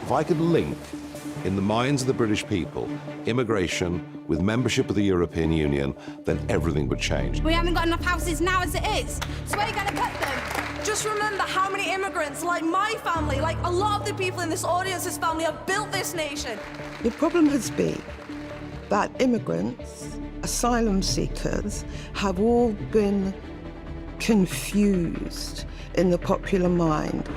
If I could link, in the minds of the British people, immigration with membership of the European Union, then everything would change. We haven't got enough houses now as it is, so where are you going to put them? Just remember how many immigrants, like my family, like a lot of the people in this audience's family, have built this nation. The problem has been that immigrants, asylum seekers, have all been confused in the popular mind.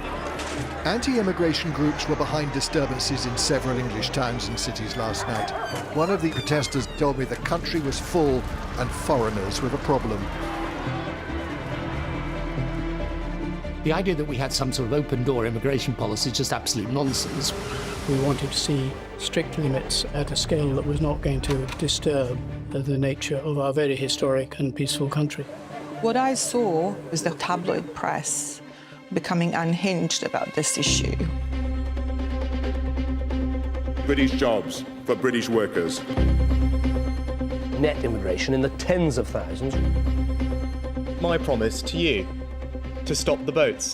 Anti-immigration groups were behind disturbances in several English towns and cities last night. One of the protesters told me the country was full and foreigners were the problem. The idea that we had some sort of open-door immigration policy is just absolute nonsense. We wanted to see strict limits at a scale that was not going to disturb the nature of our very historic and peaceful country. What I saw was the tabloid press becoming unhinged about this issue. British jobs for British workers. Net immigration in the tens of thousands. My promise to you, to stop the boats.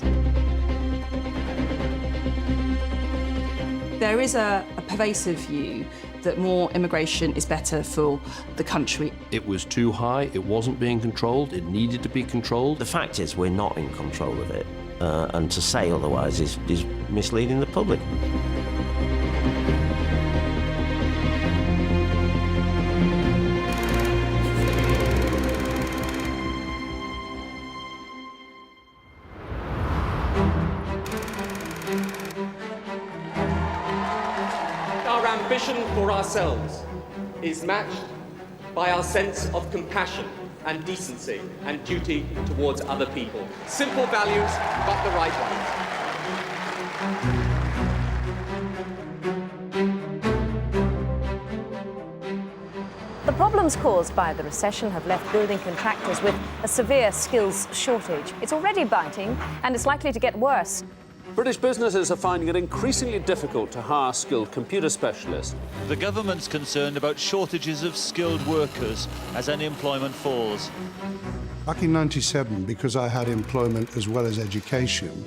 There is a pervasive view that more immigration is better for the country. It was too high, it wasn't being controlled, it needed to be controlled. The fact is we're not in control of it, and to say otherwise is misleading the public. Our ambition for ourselves is matched by our sense of compassion and decency and duty towards other people. Simple values, but the right ones. The problems caused by the recession have left building contractors with a severe skills shortage. It's already biting, and it's likely to get worse. British businesses are finding it increasingly difficult to hire skilled computer specialists. The government's concerned about shortages of skilled workers as unemployment falls. Back in '97, because I had employment as well as education,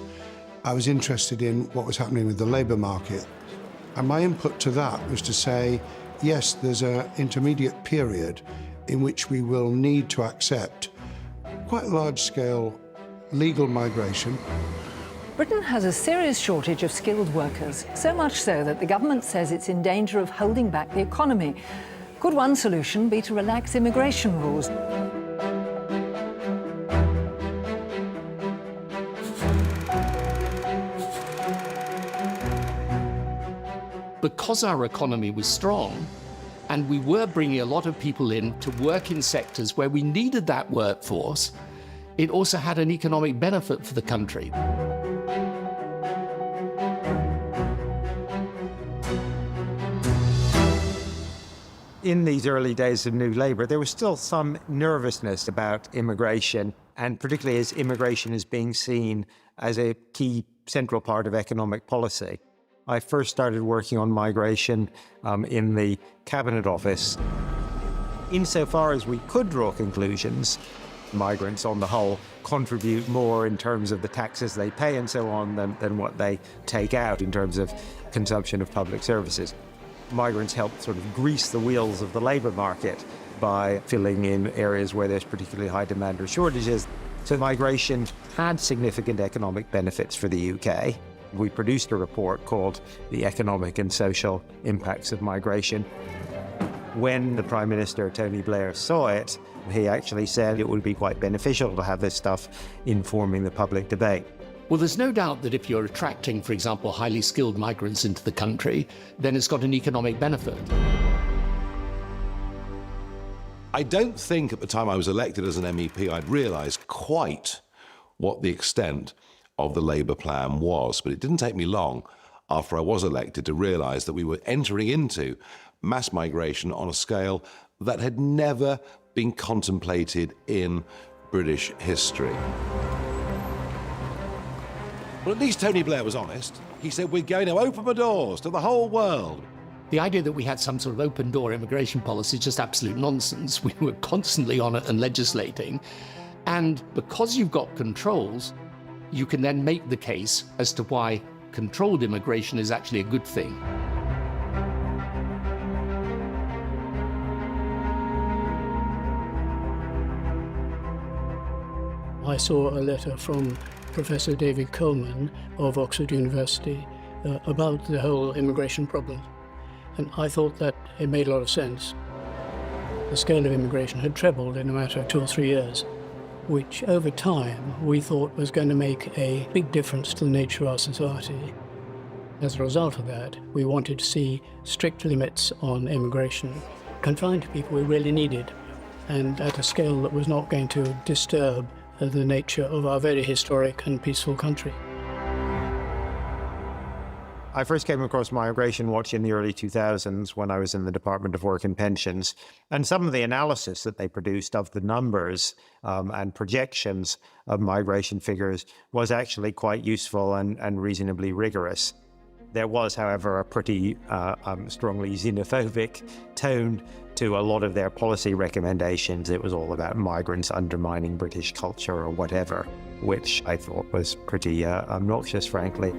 I was interested in what was happening with the labour market. And my input to that was to say, yes, there's an intermediate period in which we will need to accept quite large-scale legal migration. Britain has a serious shortage of skilled workers, so much so that the government says it's in danger of holding back the economy. Could one solution be to relax immigration rules? Because our economy was strong, and we were bringing a lot of people in to work in sectors where we needed that workforce, it also had an economic benefit for the country. In these early days of New Labour, there was still some nervousness about immigration, and particularly as immigration is being seen as a key central part of economic policy. I first started working on migration in the Cabinet Office. Insofar as we could draw conclusions, migrants on the whole contribute more in terms of the taxes they pay and so on than what they take out in terms of consumption of public services. Migrants help sort of grease the wheels of the labour market by filling in areas where there's particularly high demand or shortages. So migration had significant economic benefits for the UK. We produced a report called The Economic and Social Impacts of Migration. When the Prime Minister, Tony Blair, saw it, he actually said it would be quite beneficial to have this stuff informing the public debate. Well, there's no doubt that if you're attracting, for example, highly skilled migrants into the country, then it's got an economic benefit. I don't think at the time I was elected as an MEP I'd realised quite what the extent of the Labour plan was, but it didn't take me long after I was elected to realise that we were entering into mass migration on a scale that had never been contemplated in British history. Well, at least Tony Blair was honest. He said, we're going to open the doors to the whole world. The idea that we had some sort of open-door immigration policy is just absolute nonsense. We were constantly on it and legislating. And because you've got controls, you can then make the case as to why controlled immigration is actually a good thing. I saw a letter from Professor David Coleman of Oxford University about the whole immigration problem. And I thought that it made a lot of sense. The scale of immigration had trebled in a matter of 2 or 3 years, which over time we thought was going to make a big difference to the nature of our society. As a result of that, we wanted to see strict limits on immigration, confined to people we really needed, and at a scale that was not going to disturb the nature of our very historic and peaceful country. I first came across Migration Watch in the early 2000s when I was in the Department of Work and Pensions, and some of the analysis that they produced of the numbers and projections of migration figures was actually quite useful and reasonably rigorous. There was, however, a pretty strongly xenophobic tone to a lot of their policy recommendations. It was all about migrants undermining British culture or whatever, which I thought was pretty obnoxious, frankly.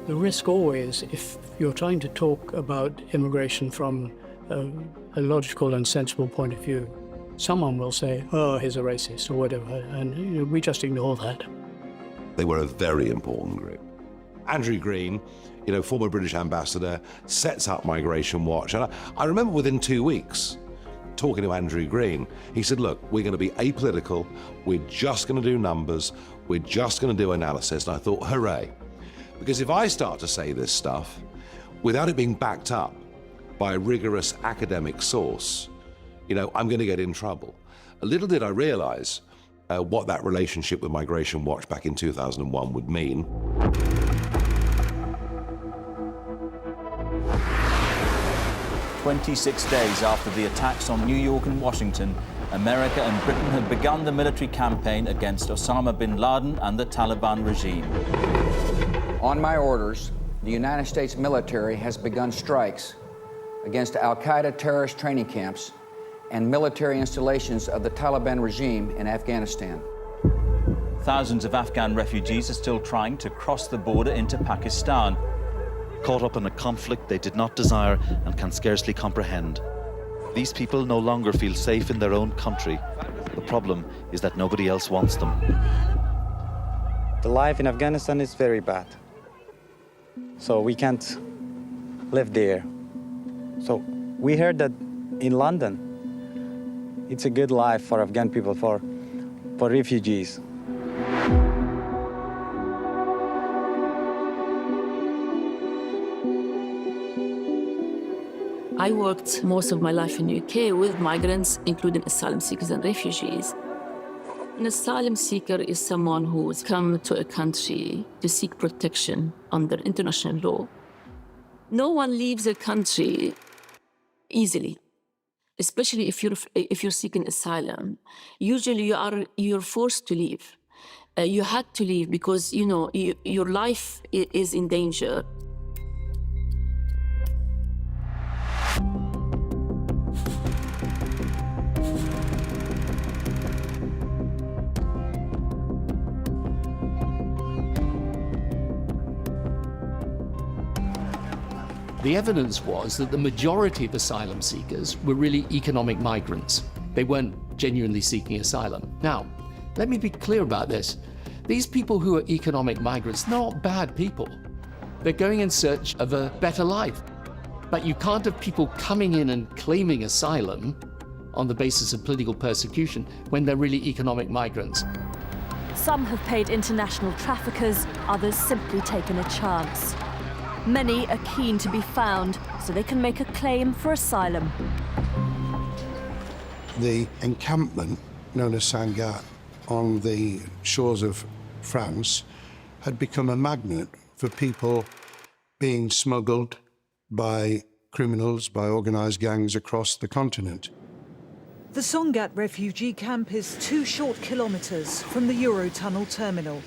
The risk always, if you're trying to talk about immigration from a logical and sensible point of view, someone will say, oh, he's a racist or whatever, and we just ignore that. They were a very important group. Andrew Green, former British ambassador, sets up Migration Watch. And I remember within 2 weeks talking to Andrew Green, he said, look, we're going to be apolitical, we're just going to do numbers, we're just going to do analysis. And I thought, hooray. Because if I start to say this stuff without it being backed up by a rigorous academic source, I'm going to get in trouble. Little did I realize what that relationship with Migration Watch back in 2001 would mean. "26 days after the attacks on New York and Washington, America and Britain had begun the military campaign against Osama bin Laden and the Taliban regime. On my orders, the United States military has begun strikes against al-Qaeda terrorist training camps and military installations of the Taliban regime in Afghanistan. Thousands of Afghan refugees are still trying to cross the border into Pakistan. Caught up in a conflict they did not desire and can scarcely comprehend. These people no longer feel safe in their own country. The problem is that nobody else wants them. The life in Afghanistan is very bad. So we can't live there. So we heard that in London, it's a good life for Afghan people, for refugees. I worked most of my life in the UK with migrants, including asylum seekers and refugees. An asylum seeker is someone who has come to a country to seek protection under international law. No one leaves a country easily, especially if you're seeking asylum. Usually you're forced to leave. You had to leave because your life is in danger. The evidence was that the majority of asylum seekers were really economic migrants. They weren't genuinely seeking asylum. Now, let me be clear about this. These people who are economic migrants, they're not bad people. They're going in search of a better life. But you can't have people coming in and claiming asylum on the basis of political persecution when they're really economic migrants. Some have paid international traffickers, others simply taken a chance. Many are keen to be found so they can make a claim for asylum. The encampment, known as Sangat, on the shores of France, had become a magnet for people being smuggled by criminals, by organised gangs across the continent. The Sangat refugee camp is 2 short kilometres from the Eurotunnel terminal.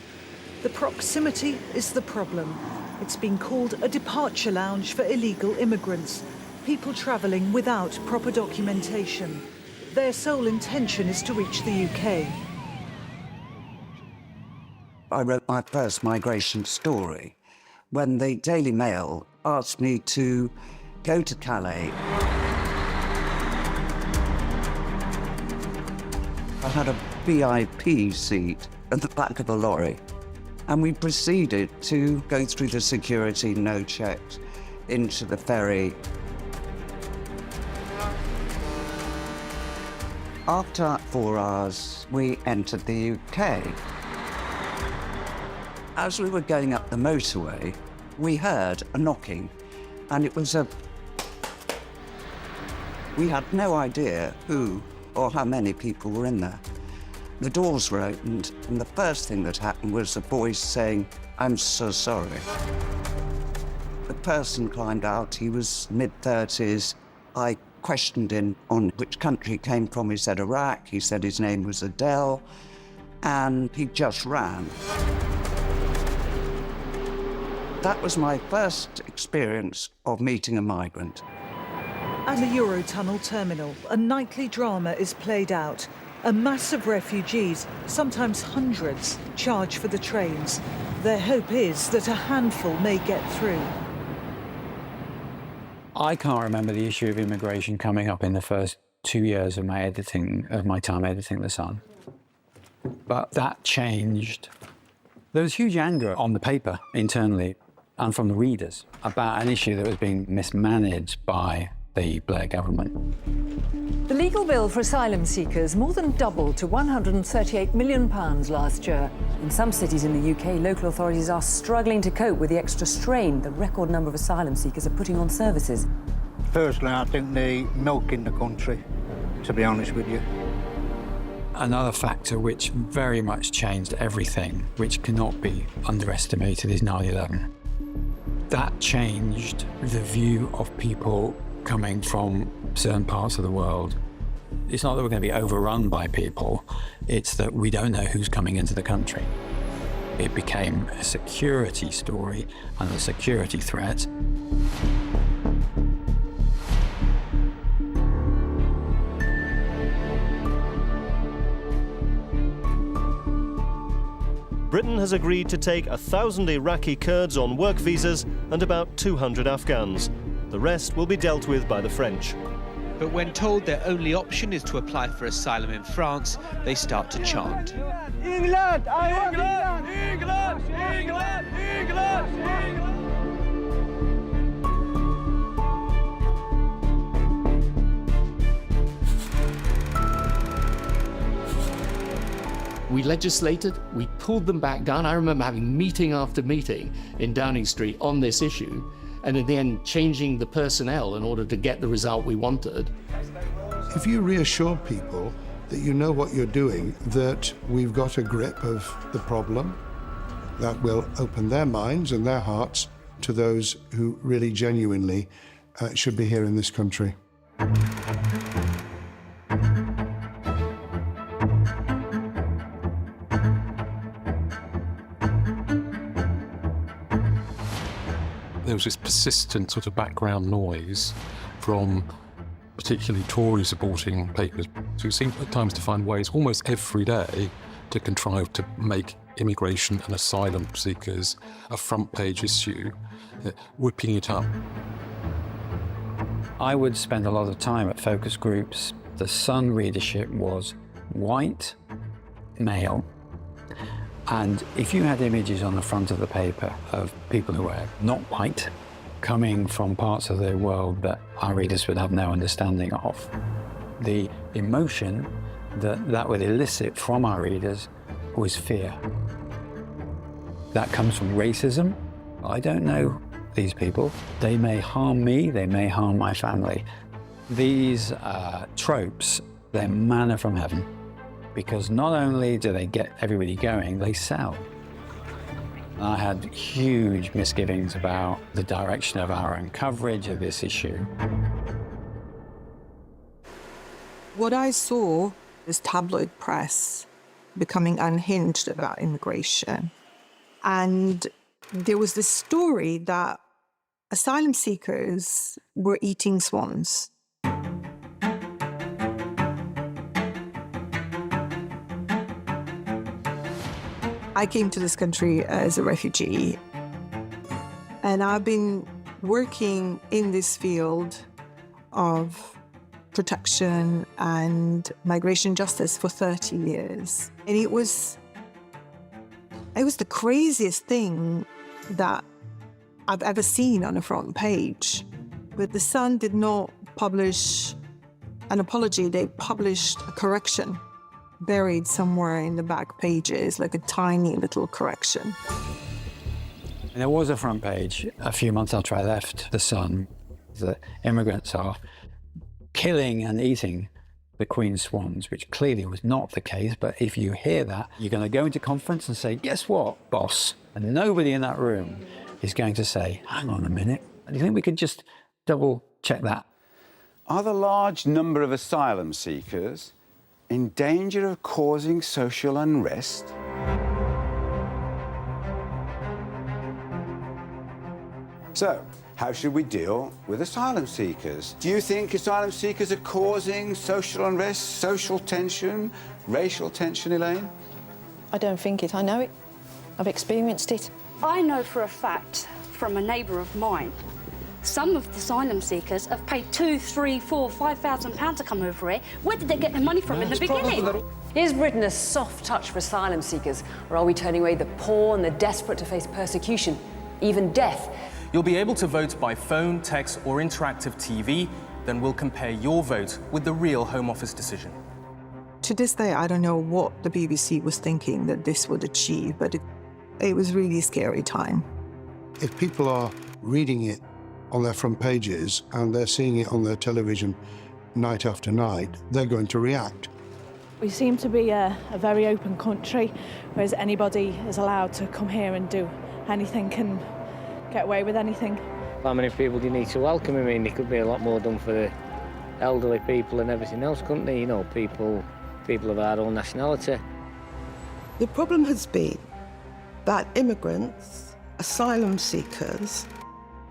The proximity is the problem. It's been called a departure lounge for illegal immigrants, people travelling without proper documentation. Their sole intention is to reach the UK. I wrote my first migration story when the Daily Mail asked me to go to Calais. I had a VIP seat at the back of a lorry, and we proceeded to go through the security no checks into the ferry. After 4 hours, we entered the UK. As we were going up the motorway, we heard a knocking, and it was we had no idea who or how many people were in there. The doors were opened, and the first thing that happened was a voice saying, "I'm so sorry." The person climbed out. He was mid-30s. I questioned him on which country he came from. He said Iraq. He said his name was Adele, and he just ran. That was my first experience of meeting a migrant. At the Eurotunnel terminal, a nightly drama is played out. A mass of refugees, sometimes hundreds, charge for the trains. Their hope is that a handful may get through. I can't remember the issue of immigration coming up in the first 2 years of my time editing The Sun. But that changed. There was huge anger on the paper internally and from the readers about an issue that was being mismanaged by the Blair government. The legal bill for asylum seekers more than doubled to £138 million last year. In some cities in the UK, local authorities are struggling to cope with the extra strain the record number of asylum seekers are putting on services. Personally, I think they milk in the country, to be honest with you. Another factor which very much changed everything, which cannot be underestimated, is 9/11. That changed the view of people coming from certain parts of the world. It's not that we're going to be overrun by people, it's that we don't know who's coming into the country. It became a security story and a security threat. Britain has agreed to take 1,000 Iraqi Kurds on work visas and about 200 Afghans. The rest will be dealt with by the French. But when told their only option is to apply for asylum in France, they start to chant. England! I want England! England! England! England! England! We legislated, we pulled them back down. I remember having meeting after meeting in Downing Street on this issue, and in the end changing the personnel in order to get the result we wanted. If you reassure people that you know what you're doing, that we've got a grip of the problem, that will open their minds and their hearts to those who really genuinely should be here in this country. There was this persistent sort of background noise from particularly Tory supporting papers who seemed at times to find ways almost every day to contrive to make immigration and asylum seekers a front page issue, whipping it up. I would spend a lot of time at focus groups. The Sun readership was white, male, and if you had images on the front of the paper of people who were not white, coming from parts of the world that our readers would have no understanding of, the emotion that would elicit from our readers was fear. That comes from racism. I don't know these people. They may harm me, they may harm my family. These tropes, they're manna from heaven, because not only do they get everybody going, they sell. I had huge misgivings about the direction of our own coverage of this issue. What I saw is tabloid press becoming unhinged about immigration. And there was this story that asylum seekers were eating swans. I came to this country as a refugee, and I've been working in this field of protection and migration justice for 30 years. And it was the craziest thing that I've ever seen on a front page. But The Sun did not publish an apology, they published a correction buried somewhere in the back pages, like a tiny little correction. And there was a front page a few months after I left The Sun that immigrants are killing and eating the Queen's swans, which clearly was not the case. But if you hear that, you're going to go into conference and say, guess what, boss? And nobody in that room is going to say, hang on a minute, do you think we could just double check that? Are the large number of asylum seekers in danger of causing social unrest? So, how should we deal with asylum seekers? Do you think asylum seekers are causing social unrest, social tension, racial tension, Elaine? I don't think it. I know it. I've experienced it. I know for a fact from a neighbour of mine, some of the asylum seekers have paid £2,000, £3,000, £4,000, £5,000 to come over here. Where did they get their money from in the beginning? Is Britain a soft touch for asylum seekers, or are we turning away the poor and the desperate to face persecution, even death? You'll be able to vote by phone, text or interactive TV. Then we'll compare your vote with the real Home Office decision. To this day, I don't know what the BBC was thinking that this would achieve, but it was really a scary time. If people are reading it on their front pages and they're seeing it on their television night after night, they're going to react. We seem to be a very open country, whereas anybody is allowed to come here and do anything, can get away with anything. How many people do you need to welcome? I mean, there could be a lot more done for the elderly people and everything else, couldn't there? You know, people of our own nationality. The problem has been that immigrants, asylum seekers,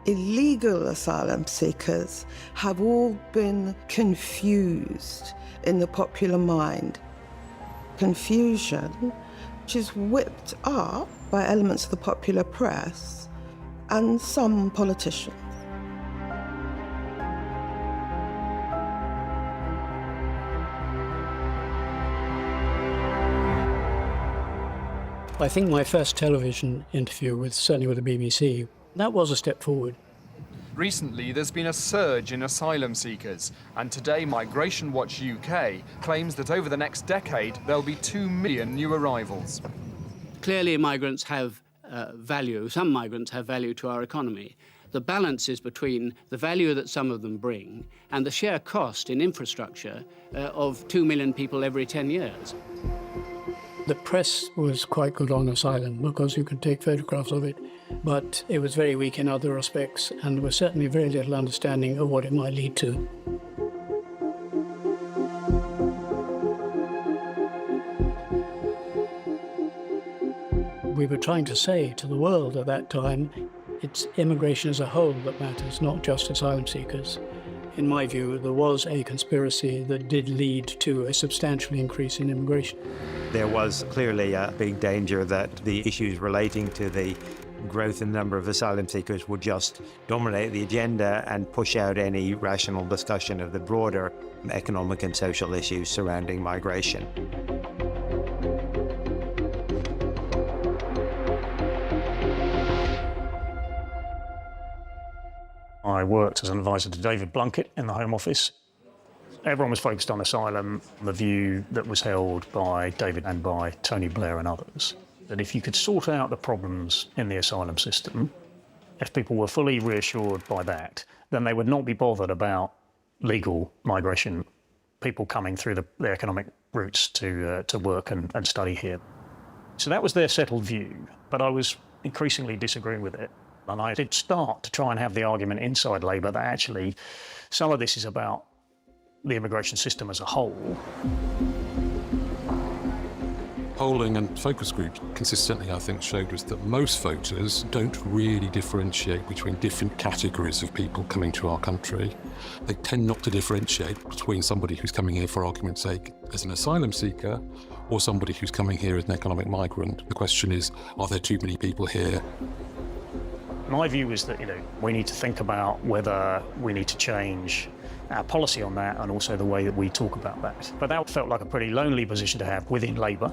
illegal asylum seekers have all been confused in the popular mind. Confusion, which is whipped up by elements of the popular press and some politicians. I think my first television interview, certainly with the BBC, that was a step forward. Recently, there's been a surge in asylum seekers, and today Migration Watch UK claims that over the next decade, there'll be 2 million new arrivals. Clearly, migrants have value. Some migrants have value to our economy. The balance is between the value that some of them bring and the sheer cost in infrastructure of 2 million people every 10 years. The press was quite good on asylum because you could take photographs of it, but it was very weak in other respects, and there was certainly very little understanding of what it might lead to. We were trying to say to the world at that time, it's immigration as a whole that matters, not just asylum seekers. In my view, there was a conspiracy that did lead to a substantial increase in immigration. There was clearly a big danger that the issues relating to the growth in the number of asylum seekers would just dominate the agenda and push out any rational discussion of the broader economic and social issues surrounding migration. I worked as an advisor to David Blunkett in the Home Office. Everyone was focused on asylum, the view that was held by David and by Tony Blair and others, that if you could sort out the problems in the asylum system, if people were fully reassured by that, then they would not be bothered about legal migration, people coming through the economic routes to work and study here. So that was their settled view, but I was increasingly disagreeing with it. And I did start to try and have the argument inside Labour that actually some of this is about the immigration system as a whole. Polling and focus groups consistently, I think, showed us that most voters don't really differentiate between different categories of people coming to our country. They tend not to differentiate between somebody who's coming here for argument's sake as an asylum seeker or somebody who's coming here as an economic migrant. The question is, are there too many people here? My view is that, we need to think about whether we need to change our policy on that and also the way that we talk about that. But that felt like a pretty lonely position to have within Labour,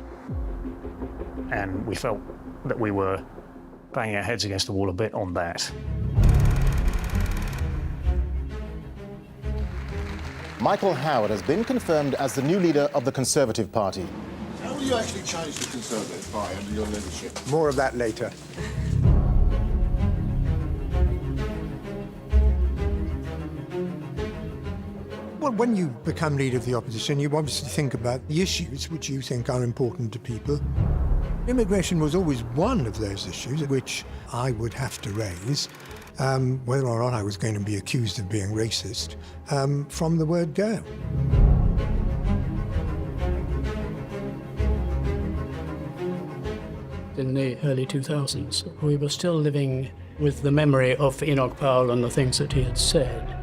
and we felt that we were banging our heads against the wall a bit on that. Michael Howard has been confirmed as the new leader of the Conservative Party. How will you actually change the Conservative Party under your leadership? More of that later. Well, when you become leader of the opposition, you obviously think about the issues which you think are important to people. Immigration was always one of those issues which I would have to raise, whether or not I was going to be accused of being racist, from the word go. In the early 2000s, we were still living with the memory of Enoch Powell and the things that he had said.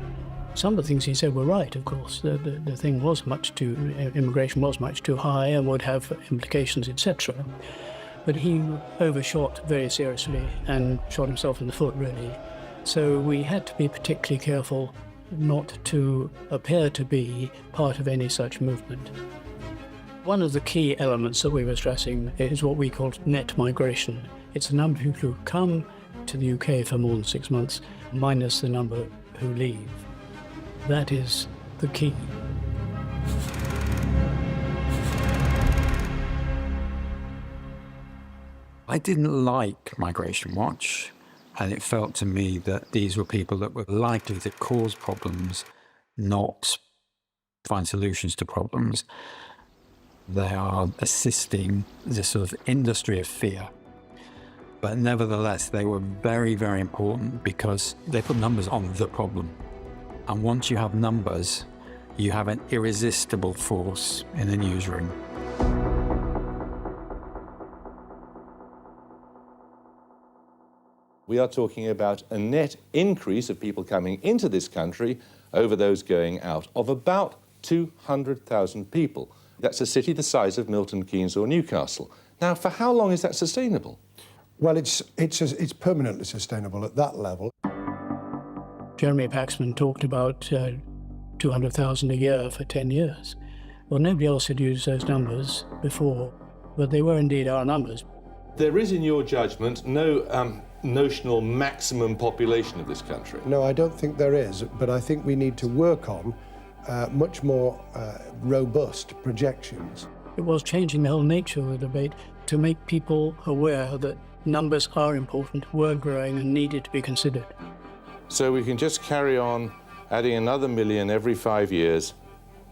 Some of the things he said were right, of course. The thing was immigration was much too high and would have implications, etc. But he overshot very seriously and shot himself in the foot, really. So we had to be particularly careful not to appear to be part of any such movement. One of the key elements that we were stressing is what we call net migration. It's the number of people who come to the UK for more than 6 months, minus the number who leave. That is the key. I didn't like Migration Watch, and it felt to me that these were people that were likely to cause problems, not find solutions to problems. They are assisting this sort of industry of fear. But nevertheless, they were very, very important because they put numbers on the problem. And once you have numbers, you have an irresistible force in a newsroom. We are talking about a net increase of people coming into this country over those going out of about 200,000 people. That's a city the size of Milton Keynes or Newcastle. Now, for how long is that sustainable? Well, it's permanently sustainable at that level. Jeremy Paxman talked about 200,000 a year for 10 years. Well, nobody else had used those numbers before, but they were indeed our numbers. There is, in your judgment, no notional maximum population of this country? No, I don't think there is, but I think we need to work on much more robust projections. It was changing the whole nature of the debate to make people aware that numbers are important, were growing and needed to be considered. So we can just carry on adding another million every 5 years,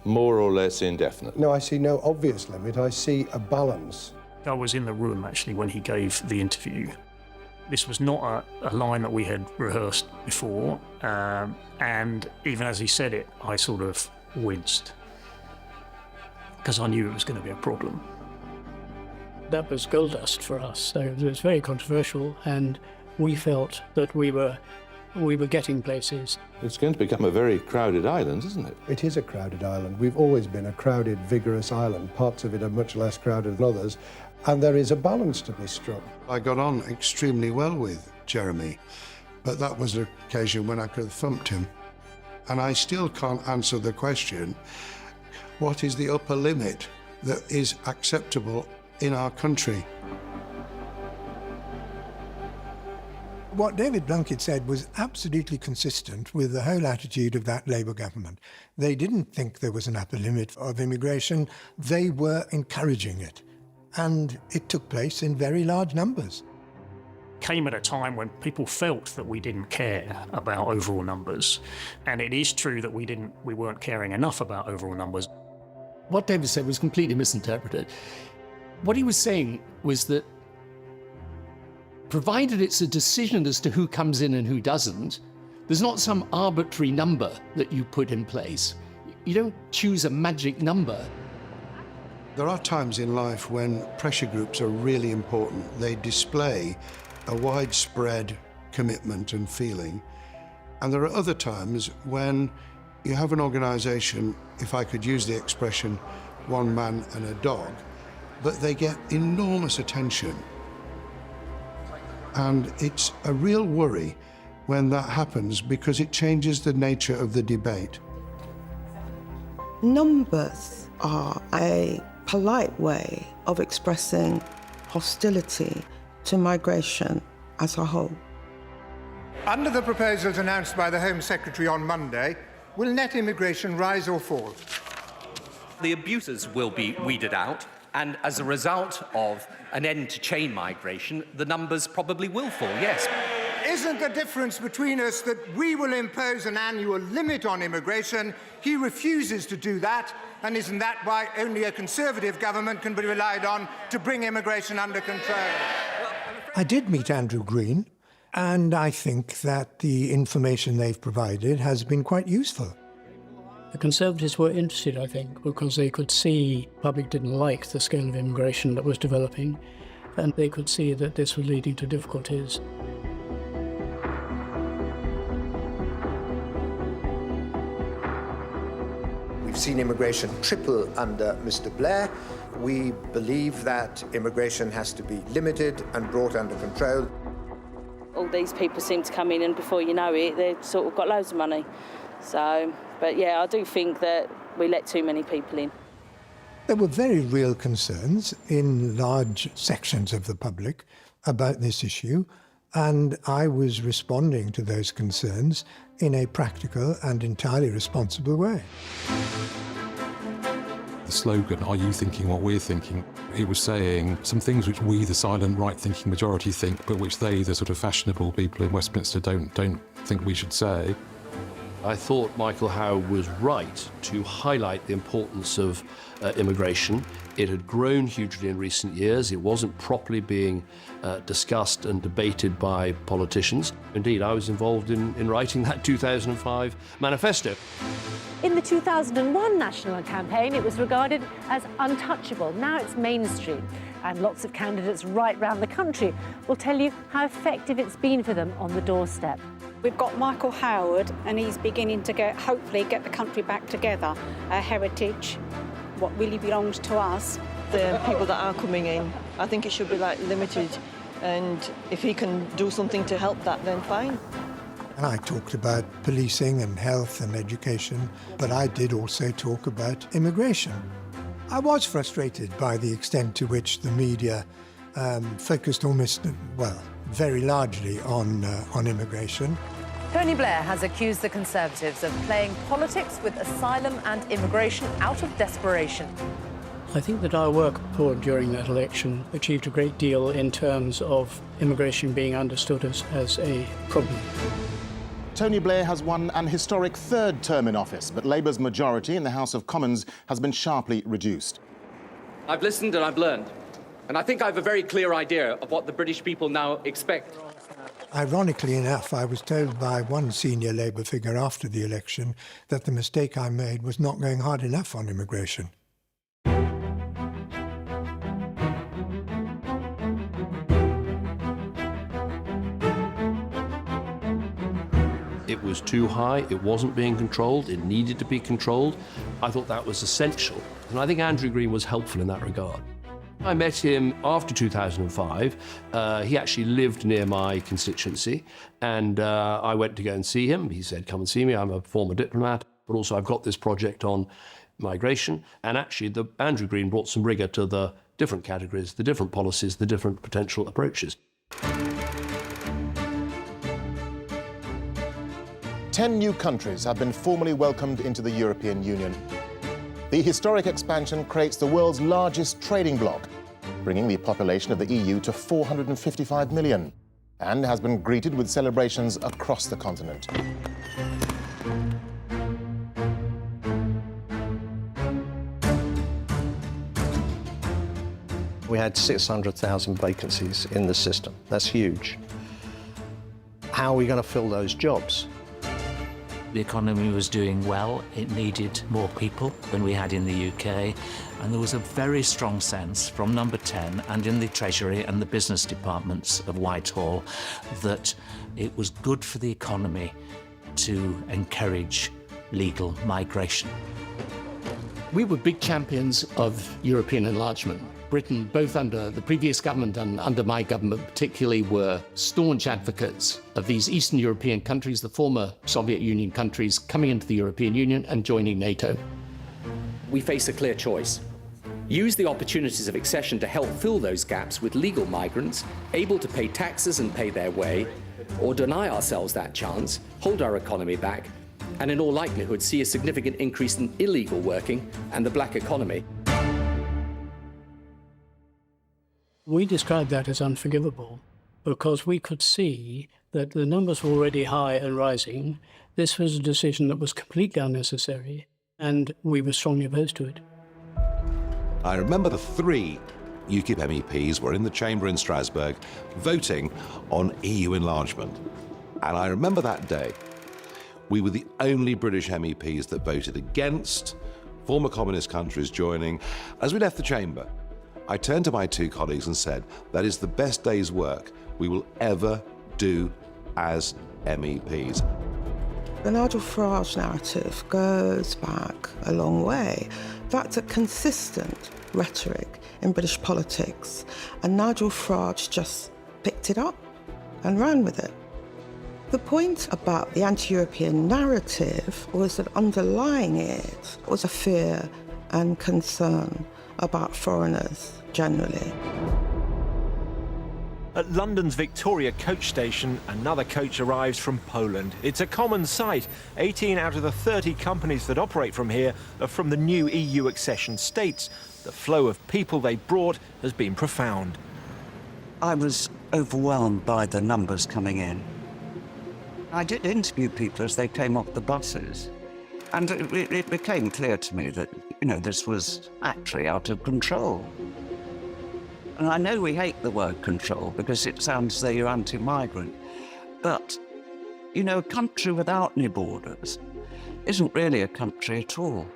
more or less indefinitely? No, I see no obvious limit. I see a balance. I was in the room, actually, when he gave the interview. This was not a line that we had rehearsed before, and even as he said it, I sort of winced, because I knew it was going to be a problem. That was gold dust for us, so it was very controversial, and we felt that we were getting places. It's going to become a very crowded island, isn't it? It is a crowded island. We've always been a crowded, vigorous island. Parts of it are much less crowded than others, and there is a balance to be struck. I got on extremely well with Jeremy, but that was an occasion when I could have thumped him. And I still can't answer the question, what is the upper limit that is acceptable in our country? What David Blunkett said was absolutely consistent with the whole attitude of that Labour government. They didn't think there was an upper limit of immigration. They were encouraging it. And it took place in very large numbers. Came at a time when people felt that we didn't care about overall numbers. And it is true that we weren't caring enough about overall numbers. What David said was completely misinterpreted. What he was saying was that provided it's a decision as to who comes in and who doesn't, there's not some arbitrary number that you put in place. You don't choose a magic number. There are times in life when pressure groups are really important. They display a widespread commitment and feeling. And there are other times when you have an organisation, if I could use the expression, one man and a dog, but they get enormous attention. And it's a real worry when that happens because it changes the nature of the debate. Numbers are a polite way of expressing hostility to migration as a whole. Under the proposals announced by the Home Secretary on Monday, will net immigration rise or fall? The abusers will be weeded out, and as a result of an end to chain migration, the numbers probably will fall, yes. Isn't the difference between us that we will impose an annual limit on immigration? He refuses to do that, and isn't that why only a Conservative government can be relied on to bring immigration under control? I did meet Andrew Green, and I think that the information they've provided has been quite useful. The Conservatives were interested, I think, because they could see the public didn't like the scale of immigration that was developing, and they could see that this was leading to difficulties. We've seen immigration triple under Mr. Blair. We believe that immigration has to be limited and brought under control. All these people seem to come in and before you know it, they've sort of got loads of money. So, but yeah, I do think that we let too many people in. There were very real concerns in large sections of the public about this issue, and I was responding to those concerns in a practical and entirely responsible way. The slogan, "Are you thinking what we're thinking?" He was saying some things which we, the silent, right-thinking majority, think, but which they, the sort of fashionable people in Westminster, don't think we should say. I thought Michael Howe was right to highlight the importance of immigration. It had grown hugely in recent years. It wasn't properly being discussed and debated by politicians. Indeed, I was involved in writing that 2005 manifesto. In the 2001 national campaign, it was regarded as untouchable. Now it's mainstream, and lots of candidates right round the country will tell you how effective it's been for them on the doorstep. We've got Michael Howard, and he's beginning to hopefully get the country back together. Our heritage, what really belongs to us. The people that are coming in, I think it should be limited, and if he can do something to help that, then fine. And I talked about policing and health and education, but I did also talk about immigration. I was frustrated by the extent to which the media focused almost, well, very largely on immigration. Tony Blair has accused the Conservatives of playing politics with asylum and immigration out of desperation. I think that our work abroad during that election achieved a great deal in terms of immigration being understood as a problem. Tony Blair has won an historic third term in office, but Labour's majority in the House of Commons has been sharply reduced. I've listened and I've learned, and I think I have a very clear idea of what the British people now expect. Ironically enough, I was told by one senior Labour figure after the election that the mistake I made was not going hard enough on immigration. It was too high, it wasn't being controlled, it needed to be controlled. I thought that was essential, and I think Andrew Green was helpful in that regard. I met him after 2005. He actually lived near my constituency, and I went to go and see him. He said, "Come and see me, I'm a former diplomat, but also I've got this project on migration." And actually, Andrew Green brought some rigour to the different categories, the different policies, the different potential approaches. 10 new countries have been formally welcomed into the European Union. The historic expansion creates the world's largest trading bloc, bringing the population of the EU to 455 million, and has been greeted with celebrations across the continent. We had 600,000 vacancies in the system. That's huge. How are we going to fill those jobs? The economy was doing well. It needed more people than we had in the UK. And there was a very strong sense from Number 10 and in the Treasury and the business departments of Whitehall that it was good for the economy to encourage legal migration. We were big champions of European enlargement. Britain, both under the previous government and under my government particularly, were staunch advocates of these Eastern European countries, the former Soviet Union countries, coming into the European Union and joining NATO. We face a clear choice. Use the opportunities of accession to help fill those gaps with legal migrants, able to pay taxes and pay their way, or deny ourselves that chance, hold our economy back, and in all likelihood see a significant increase in illegal working and the black economy. We described that as unforgivable because we could see that the numbers were already high and rising. This was a decision that was completely unnecessary, and we were strongly opposed to it. I remember the 3 UKIP MEPs were in the chamber in Strasbourg voting on EU enlargement. And I remember that day, we were the only British MEPs that voted against former communist countries joining. As we left the chamber, I turned to my 2 colleagues and said, that is the best day's work we will ever do as MEPs. The Nigel Farage narrative goes back a long way. That's a consistent rhetoric in British politics, and Nigel Farage just picked it up and ran with it. The point about the anti-European narrative was that underlying it was a fear and concern about foreigners generally. At London's Victoria coach station, another coach arrives from Poland. It's a common sight. 18 out of the 30 companies that operate from here are from the new EU accession states. The flow of people they brought has been profound. I was overwhelmed by the numbers coming in. I did interview people as they came off the buses, and it became clear to me that, you know, this was actually out of control. And I know we hate the word control because it sounds as though you're anti-migrant. But, you know, a country without any borders isn't really a country at all.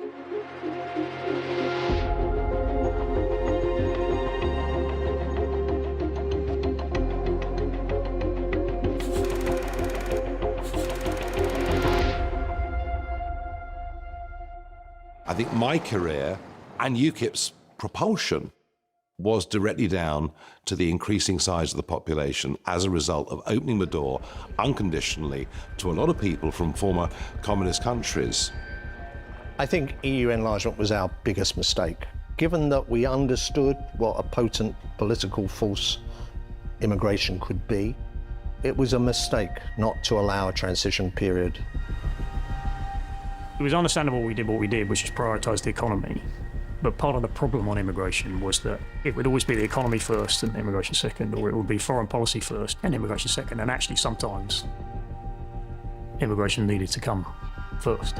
I think my career and UKIP's propulsion was directly down to the increasing size of the population as a result of opening the door unconditionally to a lot of people from former communist countries. I think EU enlargement was our biggest mistake. Given that we understood what a potent political force immigration could be, it was a mistake not to allow a transition period. It was understandable we did what we did, which is prioritise the economy. But part of the problem on immigration was that it would always be the economy first and immigration second, or it would be foreign policy first and immigration second. And actually, sometimes immigration needed to come first.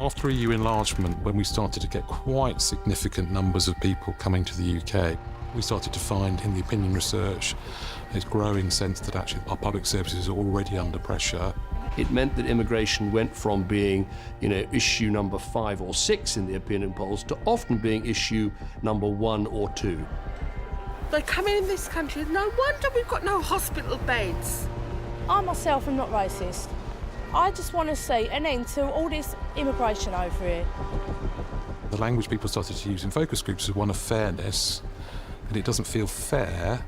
After EU enlargement, when we started to get quite significant numbers of people coming to the UK, we started to find in the opinion research this growing sense that actually our public services are already under pressure. It meant that immigration went from being, you know, issue number 5 or 6 in the opinion polls to often being issue number 1 or 2. They come in this country, no wonder we've got no hospital beds. I myself am not racist. I just want to see an end to all this immigration over here. The language people started to use in focus groups is one of fairness, and it doesn't feel fair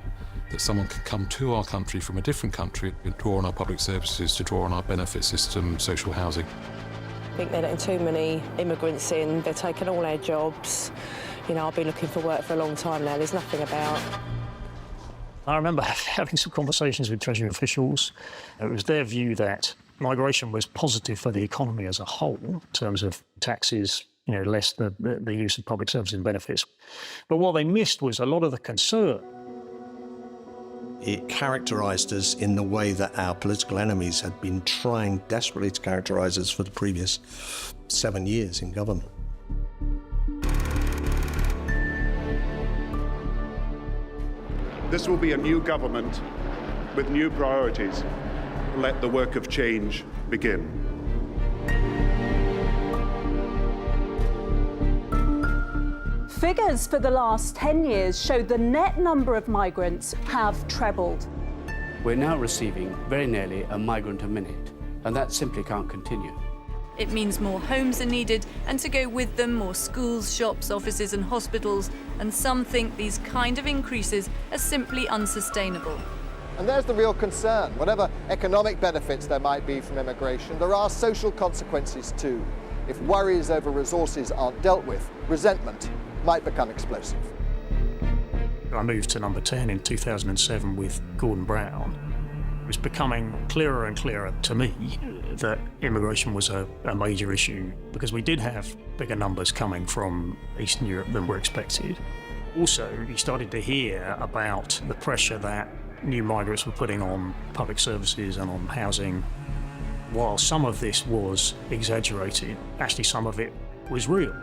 that someone can come to our country from a different country and draw on our public services, to draw on our benefit system, social housing. I think they're letting too many immigrants in. They're taking all our jobs. You know, I've been looking for work for a long time now. There's nothing about. I remember having some conversations with Treasury officials. It was their view that migration was positive for the economy as a whole in terms of taxes, you know, less the use of public services and benefits. But what they missed was a lot of the concern. It characterised us in the way that our political enemies had been trying desperately to characterise us for the previous 7 years in government. This will be a new government with new priorities. Let the work of change begin. Figures for the last 10 years show the net number of migrants have trebled. We're now receiving very nearly a migrant a minute, and that simply can't continue. It means more homes are needed, and to go with them, more schools, shops, offices and hospitals. And some think these kind of increases are simply unsustainable. And there's the real concern. Whatever economic benefits there might be from immigration, there are social consequences too. If worries over resources aren't dealt with, resentment might become explosive. I moved to number 10 in 2007 with Gordon Brown. It was becoming clearer and clearer to me that immigration was a major issue because we did have bigger numbers coming from Eastern Europe than were expected. Also, you started to hear about the pressure that new migrants were putting on public services and on housing. While some of this was exaggerated, actually some of it was real.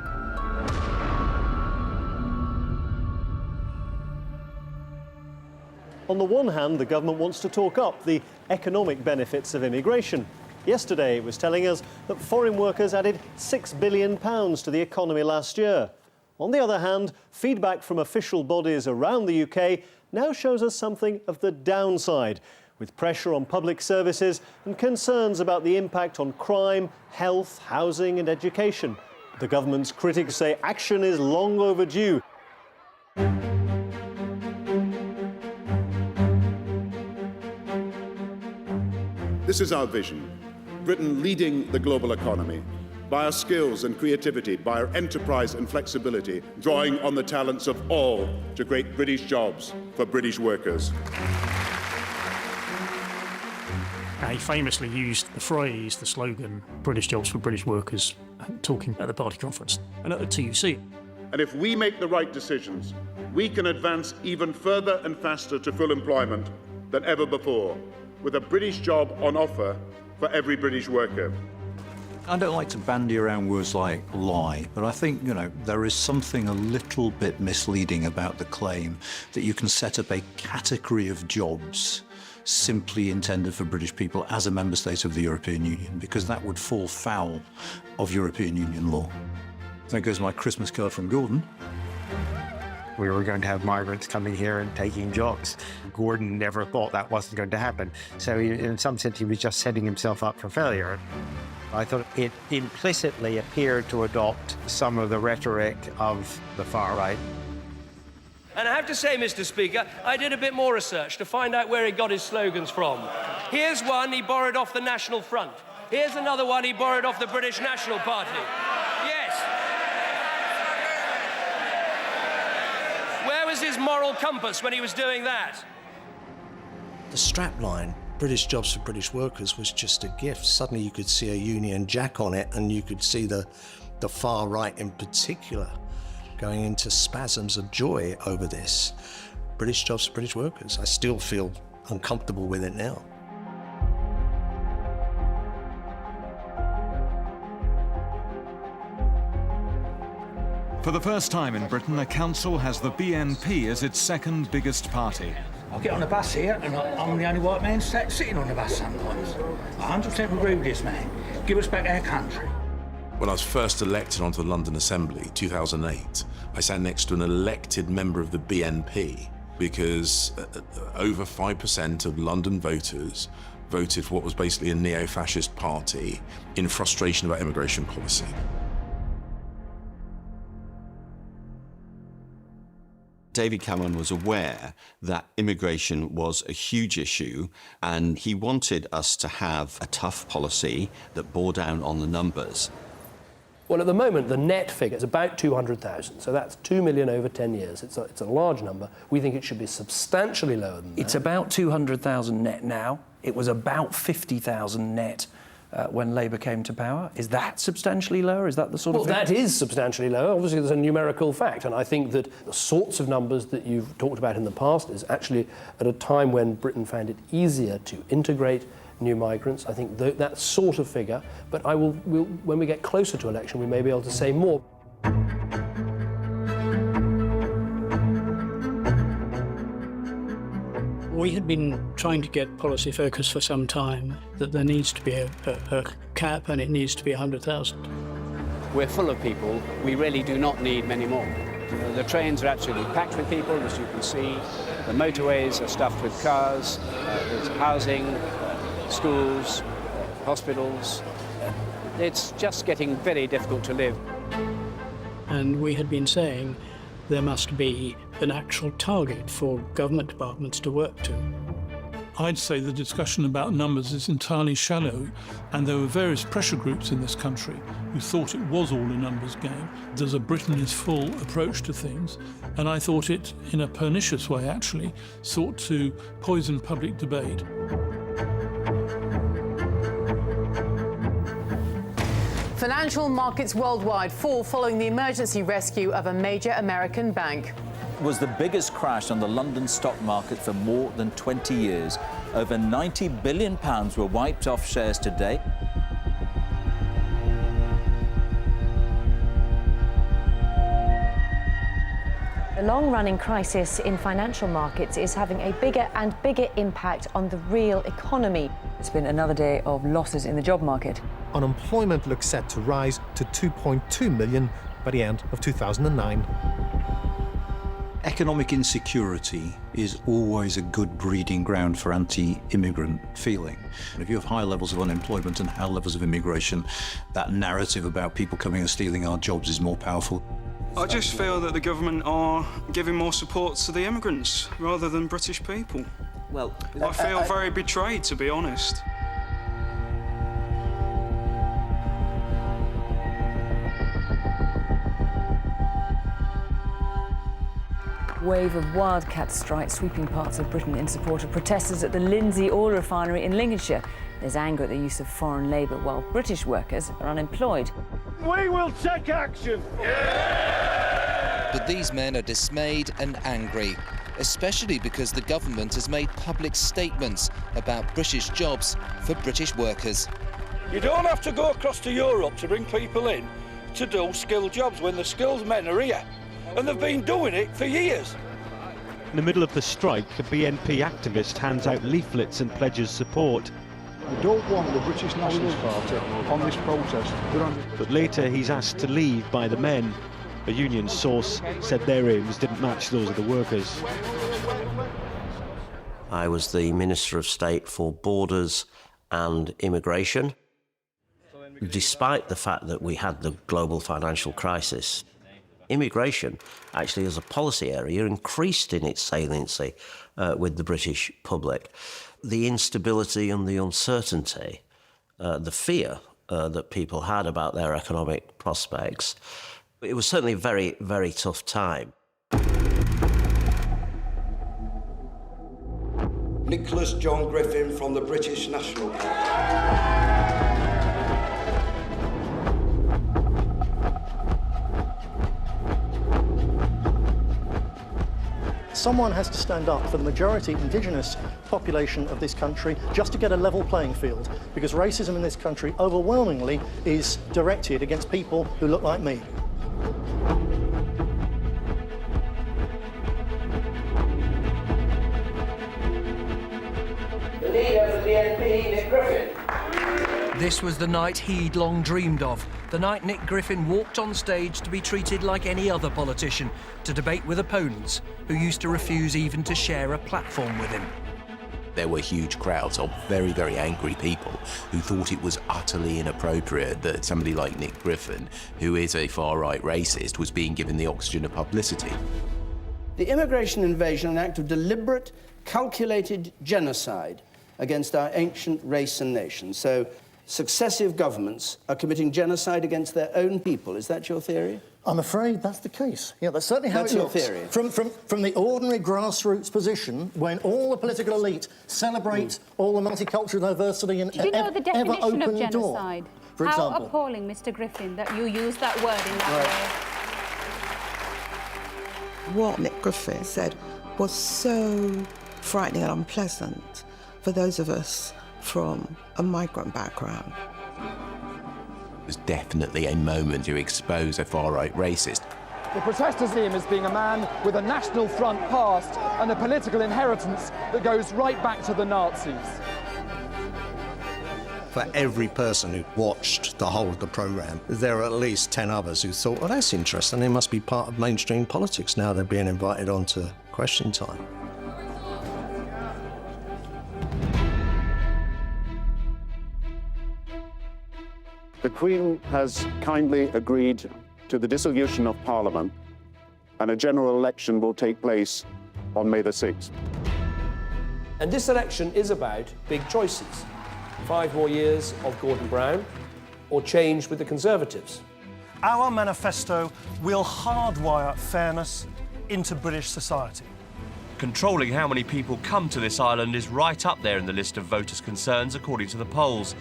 On the one hand, the government wants to talk up the economic benefits of immigration. Yesterday, it was telling us that foreign workers added £6 billion to the economy last year. On the other hand, feedback from official bodies around the UK now shows us something of the downside, with pressure on public services and concerns about the impact on crime, health, housing and education. The government's critics say action is long overdue. This is our vision. Britain leading the global economy by our skills and creativity, by our enterprise and flexibility, drawing on the talents of all to create British jobs for British workers. He famously used the phrase, the slogan, British jobs for British workers, talking at the party conference and at the TUC. And if we make the right decisions, we can advance even further and faster to full employment than ever before, with a British job on offer for every British worker. I don't like to bandy around words like lie, but I think, there is something a little bit misleading about the claim that you can set up a category of jobs simply intended for British people as a member state of the European Union, because that would fall foul of European Union law. There goes my Christmas card from Gordon. We were going to have migrants coming here and taking jobs. Gordon never thought that wasn't going to happen. So in some sense, he was just setting himself up for failure. I thought it implicitly appeared to adopt some of the rhetoric of the far right. And I have to say, Mr. Speaker, I did a bit more research to find out where he got his slogans from. Here's one he borrowed off the National Front. Here's another one he borrowed off the British National Party. Yes. Where was his moral compass when he was doing that? The strapline, British jobs for British workers, was just a gift. Suddenly you could see a Union Jack on it, and you could see the far right in particular going into spasms of joy over this. British jobs for British workers. I still feel uncomfortable with it now. For the first time in Britain, a council has the BNP as its second biggest party. I get on the bus here and I'm the only white man sitting on the bus sometimes. I 100% agree with this man. Give us back our country. When I was first elected onto the London Assembly, 2008, I sat next to an elected member of the BNP because over 5% of London voters voted for what was basically a neo-fascist party in frustration about immigration policy. David Cameron was aware that immigration was a huge issue, and he wanted us to have a tough policy that bore down on the numbers. Well, at the moment, the net figure is about 200,000, so that's 2 million over 10 years. It's a large number. We think it should be substantially lower than that. It's about 200,000 net now. It was about 50,000 net when Labour came to power. Is that substantially lower? Is that the sort of... Well, that is substantially lower. Obviously, there's a numerical fact, and I think that the sorts of numbers that you've talked about in the past is actually at a time when Britain found it easier to integrate new migrants. I think that sort of figure, but when we get closer to election, we may be able to say more. We had been trying to get policy focus for some time, that there needs to be a cap and it needs to be 100,000. We're full of people. We really do not need many more. The trains are absolutely packed with people, as you can see. The motorways are stuffed with cars. There's housing, schools, hospitals. It's just getting very difficult to live. And we had been saying there must be an actual target for government departments to work to. I'd say the discussion about numbers is entirely shallow, and there were various pressure groups in this country who thought it was all a numbers game. There's a Britain is full approach to things, and I thought it, in a pernicious way actually, sought to poison public debate. Financial markets worldwide fall following the emergency rescue of a major American bank. Was the biggest crash on the London stock market for more than 20 years. Over £90 billion were wiped off shares today. The long-running crisis in financial markets is having a bigger and bigger impact on the real economy. It's been another day of losses in the job market. Unemployment looks set to rise to 2.2 million by the end of 2009. Economic insecurity is always a good breeding ground for anti-immigrant feeling. If you have high levels of unemployment and high levels of immigration, that narrative about people coming and stealing our jobs is more powerful. I just feel that the government are giving more support to the immigrants rather than British people. Well, I feel very betrayed, to be honest. Wave of wildcat strikes sweeping parts of Britain in support of protesters at the Lindsey oil refinery in Lincolnshire. There's anger at the use of foreign labour while British workers are unemployed. We will take action! But these men are dismayed and angry, especially because the government has made public statements about British jobs for British workers. You don't have to go across to Europe to bring people in to do skilled jobs when the skilled men are here. And they've been doing it for years. In the middle of the strike, the BNP activist hands out leaflets and pledges support. I don't want the British Nationalist Party on this protest. But later he's asked to leave by the men. A union source said their aims didn't match those of the workers. I was the Minister of State for Borders and Immigration. Despite the fact that we had the global financial crisis, immigration, actually as a policy area, increased in its saliency with the British public. The instability and the uncertainty, the fear that people had about their economic prospects, it was certainly a very, very tough time. Nicholas John Griffin from the British National Party. Someone has to stand up for the majority indigenous population of this country just to get a level playing field, because racism in this country overwhelmingly is directed against people who look like me. The leader of the BNP, Nick Griffin. This was the night he'd long dreamed of. The night Nick Griffin walked on stage to be treated like any other politician, to debate with opponents who used to refuse even to share a platform with him. There were huge crowds of very, very angry people who thought it was utterly inappropriate that somebody like Nick Griffin, who is a far-right racist, was being given the oxygen of publicity. The immigration invasion, an act of deliberate, calculated genocide against our ancient race and nation. So successive governments are committing genocide against their own people. Is that your theory? I'm afraid that's the case. Yeah, that's certainly how That's it your looks. theory. From the ordinary grassroots position, when all the political elite celebrate all the multicultural diversity and Do you know the definition of the door, genocide? for How example. appalling, Mr. Griffin, that you use that word in that way. What Nick Griffin said was so frightening and unpleasant for those of us from a migrant background. It was definitely a moment to expose a far-right racist. The protesters see him as being a man with a National Front past and a political inheritance that goes right back to the Nazis. For every person who watched the whole of the programme, there are at least 10 others who thought, well, that's interesting, they must be part of mainstream politics now they're being invited on to Question Time. The Queen has kindly agreed to the dissolution of Parliament, and a general election will take place on May the 6th. And this election is about big choices. 5 more years of Gordon Brown, or change with the Conservatives. Our manifesto will hardwire fairness into British society. Controlling how many people come to this island is right up there in the list of voters' concerns, according to the polls.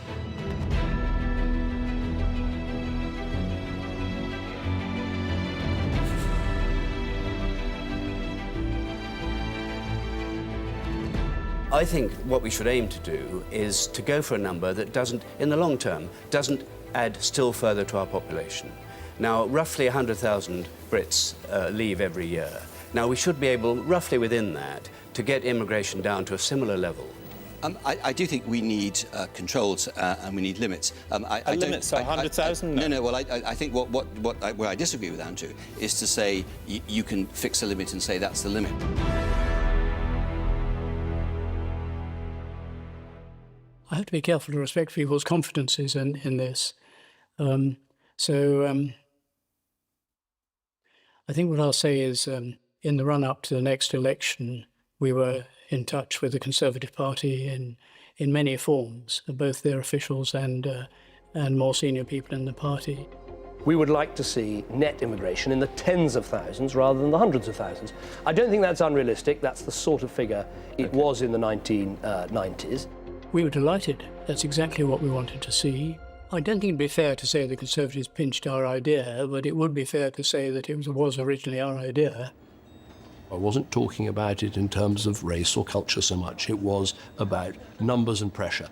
I think what we should aim to do is to go for a number that doesn't, in the long term, doesn't add still further to our population. Now, roughly 100,000 Brits leave every year. Now, we should be able, roughly within that, to get immigration down to a similar level. I do think we need controls and we need limits. Limits, so 100,000? No. Well, I think where I disagree with Andrew is to say you can fix a limit and say that's the limit. I have to be careful to respect people's confidences in this. I think what I'll say is in the run-up to the next election, we were in touch with the Conservative Party in many forms, both their officials and more senior people in the party. We would like to see net immigration in the tens of thousands rather than the hundreds of thousands. I don't think that's unrealistic. That's the sort of figure it was in the 1990s. We were delighted. That's exactly what we wanted to see. I don't think it'd be fair to say the Conservatives pinched our idea, but it would be fair to say that it was originally our idea. I wasn't talking about it in terms of race or culture so much. It was about numbers and pressure.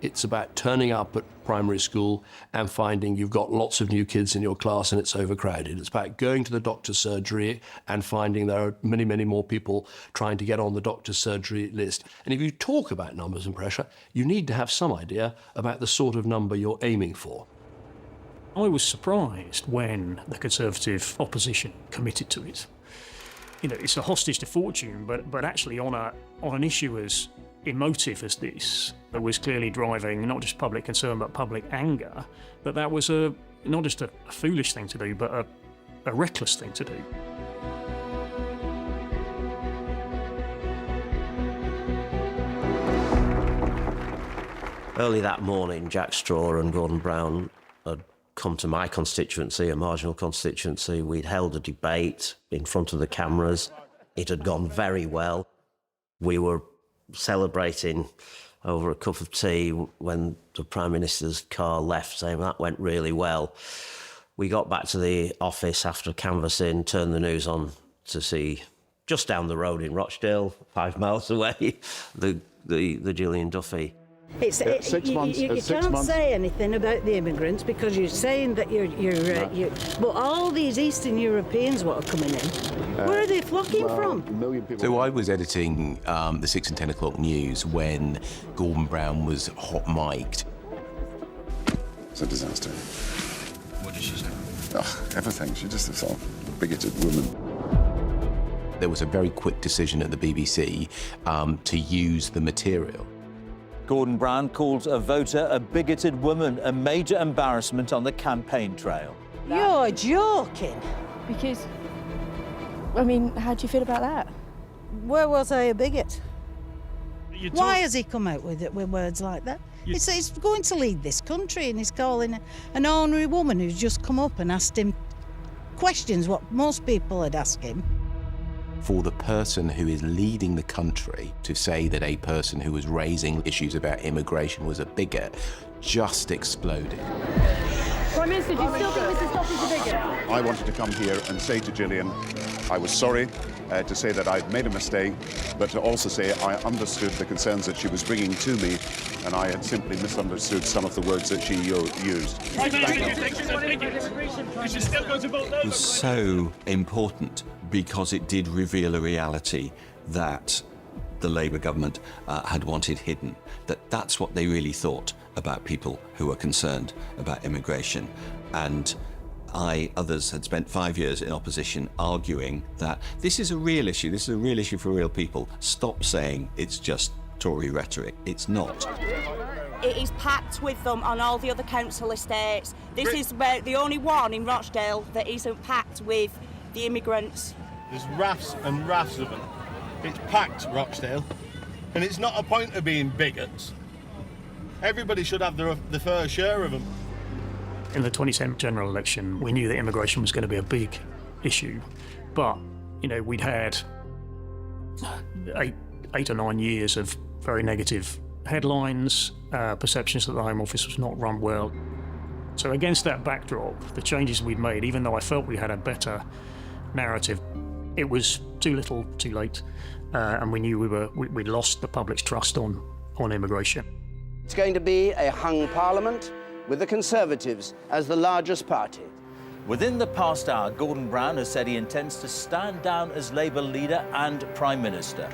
It's about turning up at primary school and finding you've got lots of new kids in your class and it's overcrowded. It's about going to the doctor's surgery and finding there are many, many more people trying to get on the doctor's surgery list. And if you talk about numbers and pressure, you need to have some idea about the sort of number you're aiming for. I was surprised when the Conservative opposition committed to it. You know, it's a hostage to fortune, but actually on an issue as emotive as this, that was clearly driving not just public concern but public anger, that was not just a foolish thing to do, but a reckless thing to do. Early that morning, Jack Straw and Gordon Brown had come to my constituency, a marginal constituency. We'd held a debate in front of the cameras. It had gone very well. We were celebrating over a cup of tea when the Prime Minister's car left, saying that went really well. We got back to the office after canvassing, turned the news on to see just down the road in Rochdale, 5 miles away, the Gillian Duffy. You can't say anything about the immigrants because you're saying that but all these Eastern Europeans what are coming in, where are they flocking from? So I was editing the 6 and 10 o'clock news when Gordon Brown was hot mic'd. It's a disaster. What did she say? Oh, everything. She's just a sort of bigoted woman. There was a very quick decision at the BBC to use the material. Gordon Brown calls a voter a bigoted woman, a major embarrassment on the campaign trail. You're joking. Because, I mean, how do you feel about that? Where was I a bigot? Why has he come out with words like that? He's going to lead this country and he's calling an ordinary woman who's just come up and asked him questions what most people had asked him. For the person who is leading the country to say that a person who was raising issues about immigration was a bigot just exploded. Prime Minister, do you still think Mrs. Duff is a bigot? I wanted to come here and say to Gillian, I was sorry, to say that I'd made a mistake, but to also say I understood the concerns that she was bringing to me, and I had simply misunderstood some of the words that she used. It was so important because it did reveal a reality that the Labour government had wanted hidden, that's what they really thought about people who were concerned about immigration. And others had spent 5 years in opposition arguing that this is a real issue, this is a real issue for real people. Stop saying it's just Tory rhetoric. It's not. It is packed with them on all the other council estates. This is the only one in Rochdale that isn't packed with the immigrants. There's rafts and rafts of them. It's packed, Rochdale, and it's not a point of being bigots. Everybody should have the fair share of them. In the 2010 general election, we knew that immigration was going to be a big issue, but, you know, we'd had eight or 9 years of very negative headlines, perceptions that the Home Office was not run well. So against that backdrop, the changes we'd made, even though I felt we had a better narrative, it was too little, too late, and we knew we'd lost the public's trust on immigration. It's going to be a hung parliament with the Conservatives as the largest party. Within the past hour, Gordon Brown has said he intends to stand down as Labour leader and Prime Minister.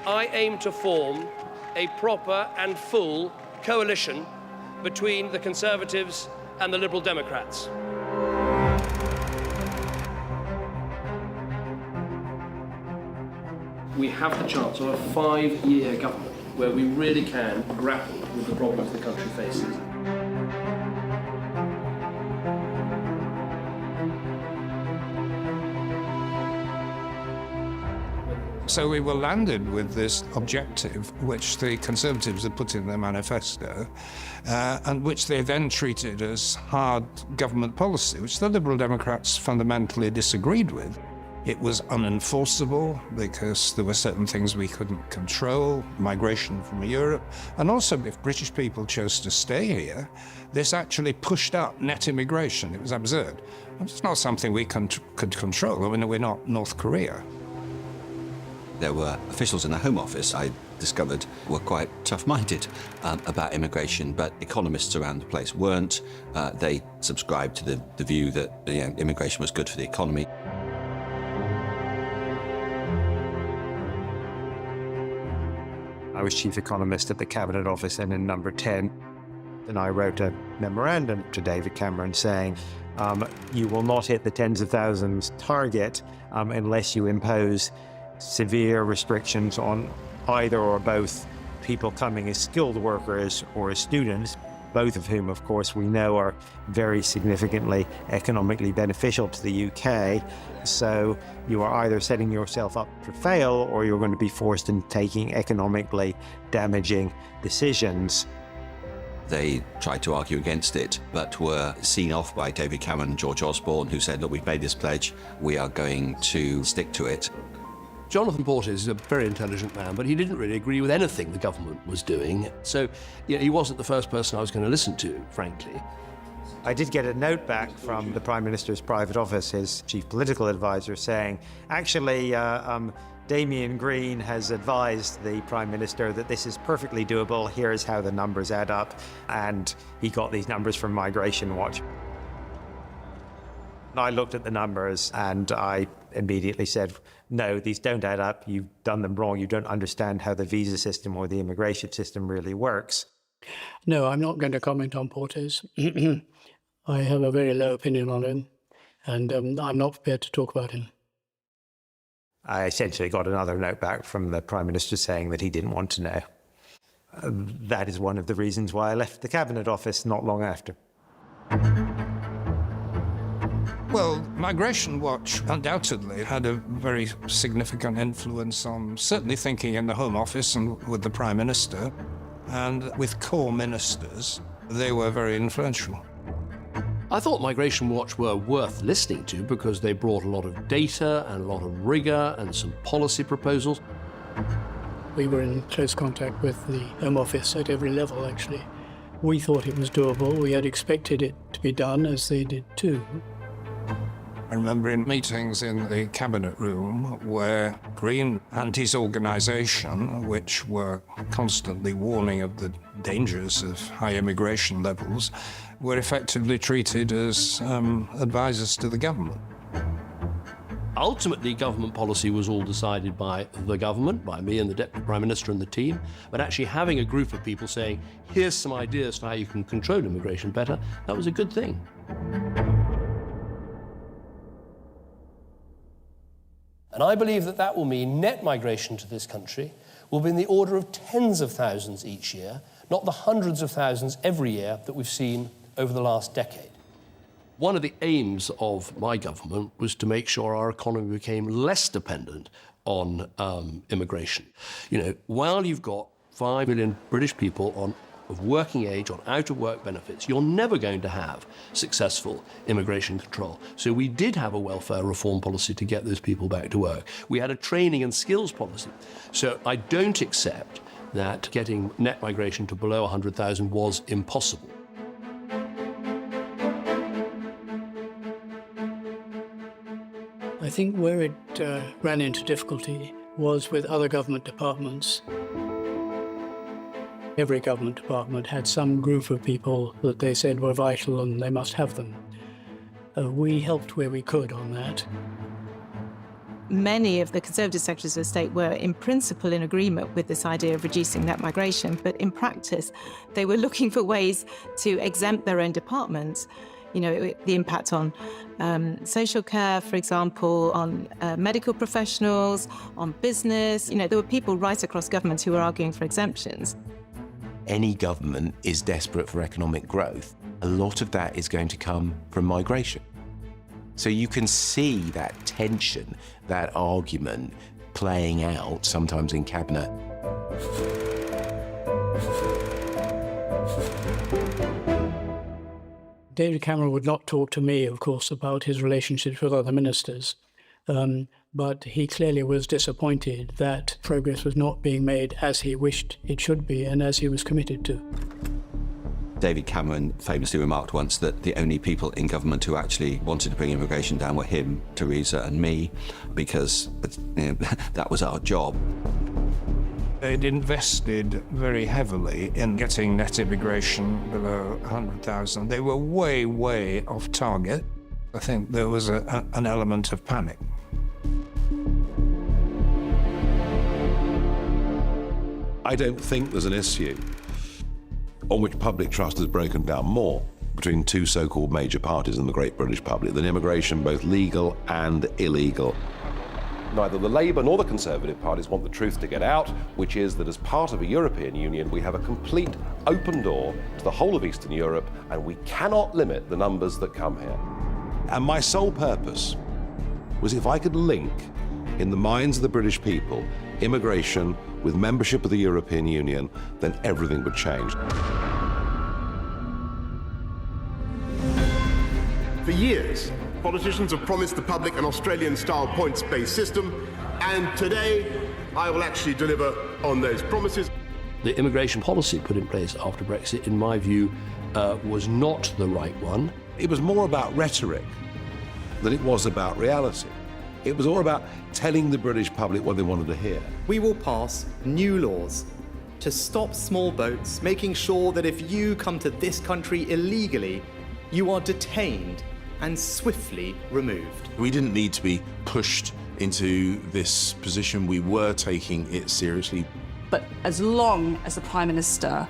I aim to form a proper and full coalition between the Conservatives and the Liberal Democrats. We have the chance of a 5-year government where we really can grapple with the problems the country faces. So we were landed with this objective, which the Conservatives had put in their manifesto, and which they then treated as hard government policy, which the Liberal Democrats fundamentally disagreed with. It was unenforceable because there were certain things we couldn't control, migration from Europe, and also if British people chose to stay here, this actually pushed up net immigration. It was absurd. It's not something we could control. I mean, we're not North Korea. There were officials in the Home Office, I discovered, were quite tough-minded about immigration, but economists around the place weren't. They subscribed to the view that immigration was good for the economy. I was chief economist at the Cabinet Office and in number 10, and I wrote a memorandum to David Cameron saying, you will not hit the tens of thousands target unless you impose severe restrictions on either or both people coming as skilled workers or as students, both of whom, of course, we know are very significantly economically beneficial to the UK. So you are either setting yourself up to fail or you're going to be forced into taking economically damaging decisions. They tried to argue against it, but were seen off by David Cameron and George Osborne, who said, look, we've made this pledge, we are going to stick to it. Jonathan Porter is a very intelligent man, but he didn't really agree with anything the government was doing. So he wasn't the first person I was going to listen to, frankly. I did get a note back from the Prime Minister's private office, his chief political advisor, saying, actually, Damien Green has advised the Prime Minister that this is perfectly doable, here's how the numbers add up, and he got these numbers from Migration Watch. I looked at the numbers and I immediately said, no, these don't add up, you've done them wrong, you don't understand how the visa system or the immigration system really works. No, I'm not going to comment on Porter's. I have a very low opinion on him, and I'm not prepared to talk about him. I essentially got another note back from the Prime Minister saying that he didn't want to know. That is one of the reasons why I left the Cabinet Office not long after. Well, Migration Watch undoubtedly had a very significant influence on certainly thinking in the Home Office and with the Prime Minister, and with core ministers, they were very influential. I thought Migration Watch were worth listening to because they brought a lot of data and a lot of rigour and some policy proposals. We were in close contact with the Home Office at every level, actually. We thought it was doable. We had expected it to be done, as they did too. I remember in meetings in the Cabinet Room where Green and his organisation, which were constantly warning of the dangers of high immigration levels, were effectively treated as advisors to the government. Ultimately, government policy was all decided by the government, by me and the Deputy Prime Minister and the team, but actually having a group of people saying, here's some ideas for how you can control immigration better, that was a good thing. And I believe that that will mean net migration to this country will be in the order of tens of thousands each year, not the hundreds of thousands every year that we've seen over the last decade. One of the aims of my government was to make sure our economy became less dependent on immigration. You know, while you've got 5 million British people of working age on out-of-work benefits, you're never going to have successful immigration control. So we did have a welfare reform policy to get those people back to work. We had a training and skills policy. So I don't accept that getting net migration to below 100,000 was impossible. I think where it ran into difficulty was with other government departments. Every government department had some group of people that they said were vital and they must have them. We helped where we could on that. Many of the Conservative Secretaries of State were in principle in agreement with this idea of reducing net migration, but in practice they were looking for ways to exempt their own departments. You know, the impact on social care, for example, on medical professionals, on business. You know, there were people right across government who were arguing for exemptions. Any government is desperate for economic growth. A lot of that is going to come from migration. So you can see that tension, that argument playing out sometimes in cabinet. David Cameron would not talk to me, of course, about his relationships with other ministers, but he clearly was disappointed that progress was not being made as he wished it should be and as he was committed to. David Cameron famously remarked once that the only people in government who actually wanted to bring immigration down were him, Theresa and me, because that was our job. They'd invested very heavily in getting net immigration below 100,000. They were way, way off target. I think there was an element of panic. I don't think there's an issue on which public trust has broken down more between two so-called major parties in the great British public than immigration, both legal and illegal. Neither the Labour nor the Conservative parties want the truth to get out, which is that as part of a European Union, we have a complete open door to the whole of Eastern Europe, and we cannot limit the numbers that come here. And my sole purpose was if I could link, in the minds of the British people, immigration with membership of the European Union, then everything would change. For years, politicians have promised the public an Australian-style points-based system, and today I will actually deliver on those promises. The immigration policy put in place after Brexit, in my view, was not the right one. It was more about rhetoric than it was about reality. It was all about telling the British public what they wanted to hear. We will pass new laws to stop small boats, making sure that if you come to this country illegally, you are detained and swiftly removed. We didn't need to be pushed into this position. We were taking it seriously. But as long as the Prime Minister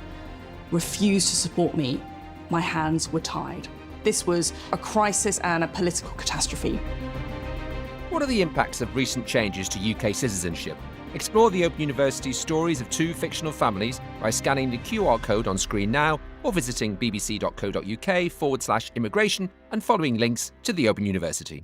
refused to support me, my hands were tied. This was a crisis and a political catastrophe. What are the impacts of recent changes to UK citizenship? Explore the Open University's stories of two fictional families by scanning the QR code on screen now or visiting bbc.co.uk/immigration and following links to the Open University.